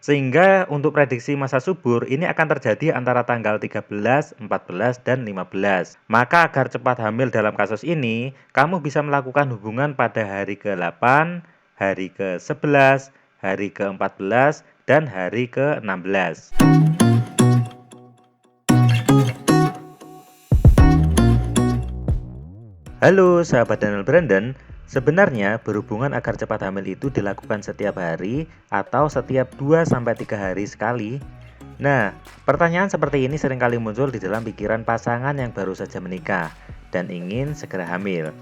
Sehingga untuk prediksi masa subur ini akan terjadi antara tanggal 13, 14, dan 15. Maka agar cepat hamil dalam kasus ini, kamu bisa melakukan hubungan pada hari ke-8, hari ke-11, hari ke-14, dan hari ke-16. Halo sahabat Daniel Brandon, sebenarnya berhubungan agar cepat hamil itu dilakukan setiap hari atau setiap 2-3 hari sekali. Nah, pertanyaan seperti ini seringkali muncul di dalam pikiran pasangan yang baru saja menikah dan ingin segera hamil.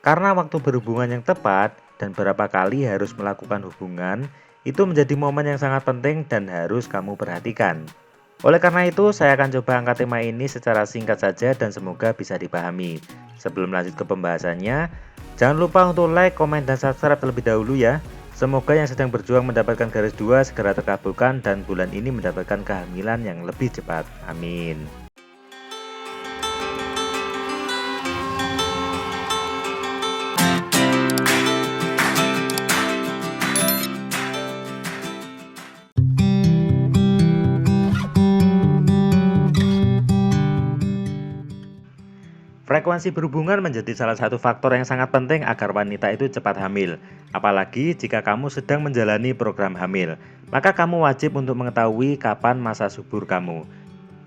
Karena waktu berhubungan yang tepat dan berapa kali harus melakukan hubungan, itu menjadi momen yang sangat penting dan harus kamu perhatikan. Oleh karena itu, saya akan coba angkat tema ini secara singkat saja dan semoga bisa dipahami. Sebelum lanjut ke pembahasannya, jangan lupa untuk like, komen, dan subscribe terlebih dahulu ya. Semoga yang sedang berjuang mendapatkan garis 2 segera terkabulkan dan bulan ini mendapatkan kehamilan yang lebih cepat. Amin. Frekuensi berhubungan menjadi salah satu faktor yang sangat penting agar wanita itu cepat hamil. Apalagi jika kamu sedang menjalani program hamil, maka kamu wajib untuk mengetahui kapan masa subur kamu.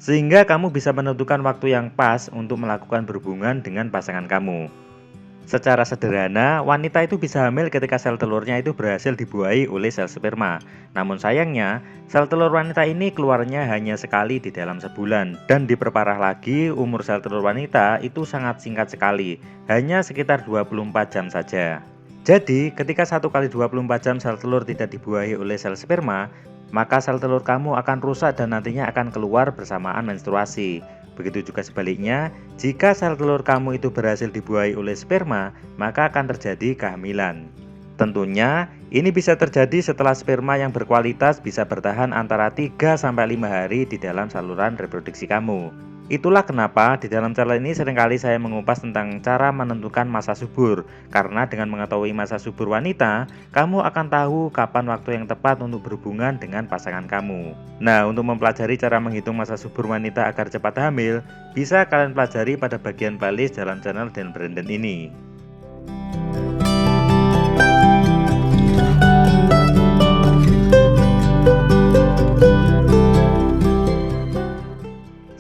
Sehingga kamu bisa menentukan waktu yang pas untuk melakukan berhubungan dengan pasangan kamu. Secara sederhana, wanita itu bisa hamil ketika sel telurnya itu berhasil dibuahi oleh sel sperma. Namun sayangnya, sel telur wanita ini keluarnya hanya sekali di dalam sebulan. Dan diperparah lagi, umur sel telur wanita itu sangat singkat sekali, hanya sekitar 24 jam saja. Jadi, ketika 1 kali 24 jam sel telur tidak dibuahi oleh sel sperma, maka sel telur kamu akan rusak dan nantinya akan keluar bersamaan menstruasi. Begitu juga sebaliknya, jika sel telur kamu itu berhasil dibuahi oleh sperma, maka akan terjadi kehamilan. Tentunya, ini bisa terjadi setelah sperma yang berkualitas bisa bertahan antara 3-5 hari di dalam saluran reproduksi kamu. Itulah kenapa di dalam channel ini seringkali saya mengupas tentang cara menentukan masa subur. Karena dengan mengetahui masa subur wanita, kamu akan tahu kapan waktu yang tepat untuk berhubungan dengan pasangan kamu. Nah, untuk mempelajari cara menghitung masa subur wanita agar cepat hamil, bisa kalian pelajari pada bagian playlist dalam channel Dan Brandon ini.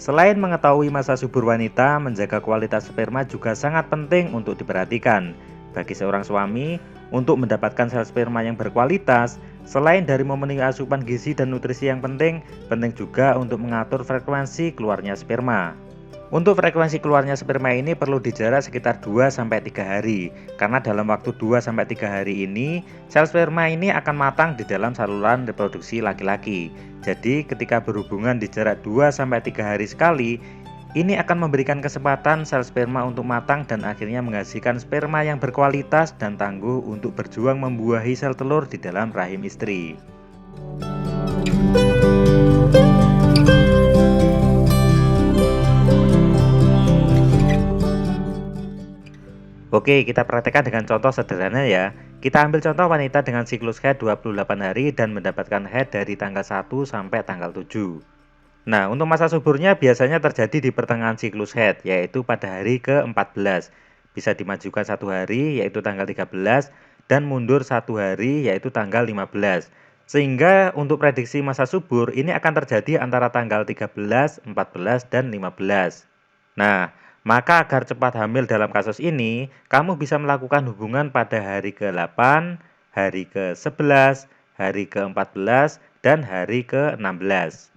Selain mengetahui masa subur wanita, menjaga kualitas sperma juga sangat penting untuk diperhatikan. Bagi seorang suami, untuk mendapatkan sel sperma yang berkualitas, selain dari memenuhi asupan gizi dan nutrisi yang penting juga untuk mengatur frekuensi keluarnya sperma. Untuk frekuensi keluarnya sperma ini perlu dijarak sekitar 2-3 hari. Karena dalam waktu 2-3 hari ini, sel sperma ini akan matang di dalam saluran reproduksi laki-laki. Jadi ketika berhubungan di jarak 2-3 hari sekali, ini akan memberikan kesempatan sel sperma untuk matang dan akhirnya menghasilkan sperma yang berkualitas dan tangguh untuk berjuang membuahi sel telur di dalam rahim istri. Oke, kita praktekkan dengan contoh sederhana ya. Kita ambil contoh wanita dengan siklus haid 28 hari dan mendapatkan haid dari tanggal 1 sampai tanggal 7. Nah, untuk masa suburnya biasanya terjadi di pertengahan siklus haid, yaitu pada hari ke-14. Bisa dimajukan 1 hari, yaitu tanggal 13, dan mundur 1 hari, yaitu tanggal 15. Sehingga untuk prediksi masa subur ini akan terjadi antara tanggal 13, 14, dan 15. Nah, maka agar cepat hamil dalam kasus ini, kamu bisa melakukan hubungan pada hari ke-8, hari ke-11, hari ke-14, dan hari ke-16.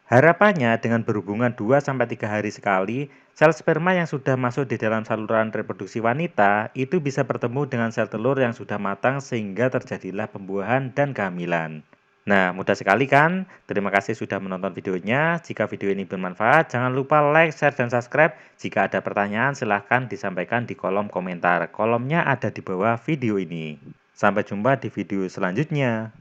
Harapannya dengan berhubungan 2-3 hari sekali, sel sperma yang sudah masuk di dalam saluran reproduksi wanita itu bisa bertemu dengan sel telur yang sudah matang sehingga terjadilah pembuahan dan kehamilan. Nah, mudah sekali kan? Terima kasih sudah menonton videonya. Jika video ini bermanfaat, jangan lupa like, share, dan subscribe. Jika ada pertanyaan, silahkan disampaikan di kolom komentar. Kolomnya ada di bawah video ini. Sampai jumpa di video selanjutnya.